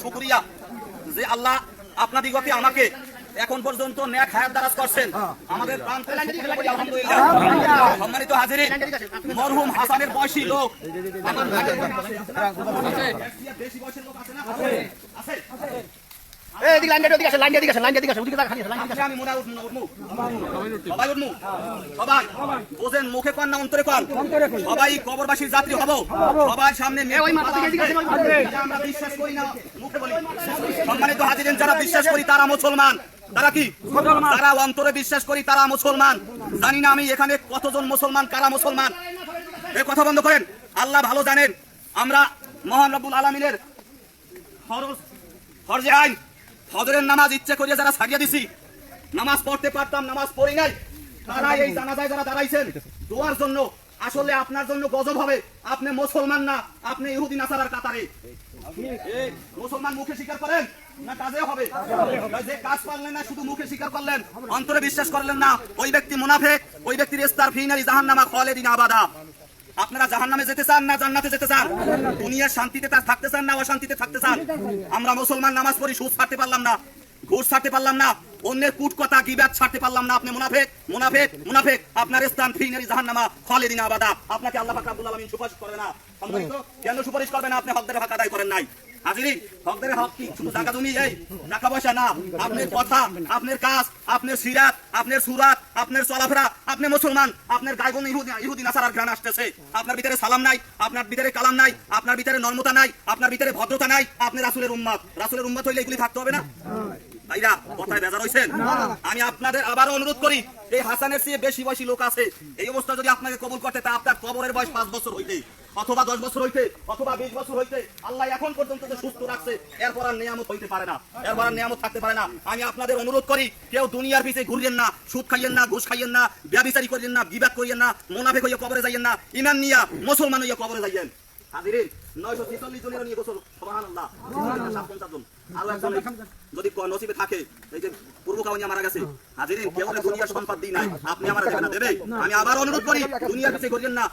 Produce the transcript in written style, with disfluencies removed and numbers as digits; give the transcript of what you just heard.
শুকরিয়া যে আল্লাহ আপনাদিগকে আমাকে এখন পর্যন্ত নেক হায়াত দারাজ করছেন। আমাদের প্রান্তে আলহামদুলিল্লাহ। সম্মানিত হাজিরিন, মরহুম হাসানের বয়সী লোক আমার বেশি বয়সের লোক আছে না? আছে। আমি মনে উঠমু সবাই উঠমু সবাই বোঝেন, মুখে কন না অন্তরে কন, সবাই কবরবাসীর যাত্রী হব, সবার সামনে আমরা বিশ্বাস করি না মুখে বলি। সম্মানিত হাজিরিন, যারা বিশ্বাস করি তারা মুসলমান। তারা কি? তারা অন্তরে বিশ্বাস করি তারা মুসলমান। জানি না আমি এখানে কতজন মুসলমান, কারা মুসলমান এই কথা বন্ধ করেন। আল্লাহ ভালো জানেন। আমরা মহান রব্বুল আলামিনের ফরজে আইন ফজরের নামাজ ইচ্ছে করিয়া যারা ছাড়িয়ে দিছি, নামাজ পড়তে পারতাম নামাজ পড়ি নাই, তারা এই জানাজায় যারা দাঁড়াইছেন দোয়ার জন্য, আসলে আপনার জন্য গজব হবে। আপনি মুসলমান না, আপনি ইহুদি নাসারার কাতারে। মুসলমান মুখে স্বীকার করেন না কাজে হবে? যে কাজ পারলেন না, শুধু মুখে স্বীকার করলেন, অন্তরে বিশ্বাস করলেন না, ওই ব্যক্তি মুনাফিক, ওই ব্যক্তির ইস্তার ফি নারি জাহান্নামা খালিদিন আবাদা। আপনারা জাহান্নামে যেতে চান না জান্নাতে যেতে চান? দুনিয়ার শান্তিতে তার থাকতে চান না অশান্তিতে থাকতে চান? আমরা মুসলমান নামাজ পড়ি, সুদ ছাড়তে পারলাম না, ঘুষ ছাড়তে পারলাম না, অন্যের কুট কথা গীবাত ছাড়তে পারলাম না। আপনি মুনাফিক, মুনাফিক, মুনাফিক। আপনার স্থান ফি নারি জাহান্নামা খালিদিন আবাদা। আপনাকে আল্লাহ পাক রব্বুল আলামিন সুপারিশ করবে না। সম্মানিত, কেন সুপারিশ করবে না? আপনি হকদারের হক আদায় করেন নাই। হাজিরিন, হকদারের হক কি শুধু টাকা জমি, এই টাকা পয়সা না, আপনার কথা, আপনার কাজ, আপনার সিরাত, আপনার সুরাত, আপনার চলাফেরা। আপনি মুসলমান, আপনার গায়গুন ইহুদি নাসারার ঘ্রাণ আসতেছে, আপনার ভিতরে সালাম নাই, আপনার ভিতরে কালাম নাই, আপনার ভিতরে নরমতা নাই, আপনার ভিতরে ভদ্রতা নাই। আপনি রাসূলের উম্মত, রাসূলের উম্মত হইলে এগুলি থাকতে হবে না? ভাইরা কথায় বেজার হইছেন? আমি আপনাদের আবারও অনুরোধ করি, এই হাসানের চেয়ে বেশি বয়সী লোক আছে, এই অবস্থা যদি আপনাকে কবুল করতে, তা আপনার কবরের বয়স 5 বছর হইতে, অথবা 10 বছর হইতে, অথবা 20 বছর হইতে। আল্লাহ এখন পর্যন্ত যে সুস্থ রাখছে, এরপর আর নিয়ামত হইতে পারে না, এরপর আর নিয়ামত থাকতে পারে না। আমি আপনাদের অনুরোধ করি, কেউ দুনিয়ার পিছে ঘুরিয়েন না, সুদ খাইয়েন না, ঘুষ খাইয়েন না, ব্যভিচারী করিয়েন না, বিবাদ করিয়েন না, মুনাফিক হইয়া কবরে যাইয়েন না, ঈমান নিয়া মুসলমান হইয়া কবরে যাইয়েন। হাজিরিন, 946 জনের নিয়ে গোসল, সুবহানাল্লাহ। 50 জন আরো একজন যদি নসিবে থাকে, এই যে পূর্ব কাউনিয়া মারা গেছে। হাজিরিন, কেউ দুনিয়ার সম্পদ দিই নাই, আপনি আমার দেবে না, দেবে। আমি আবার অনুরোধ করি, দুনিয়ার পিছে ঘুরিয়েন না।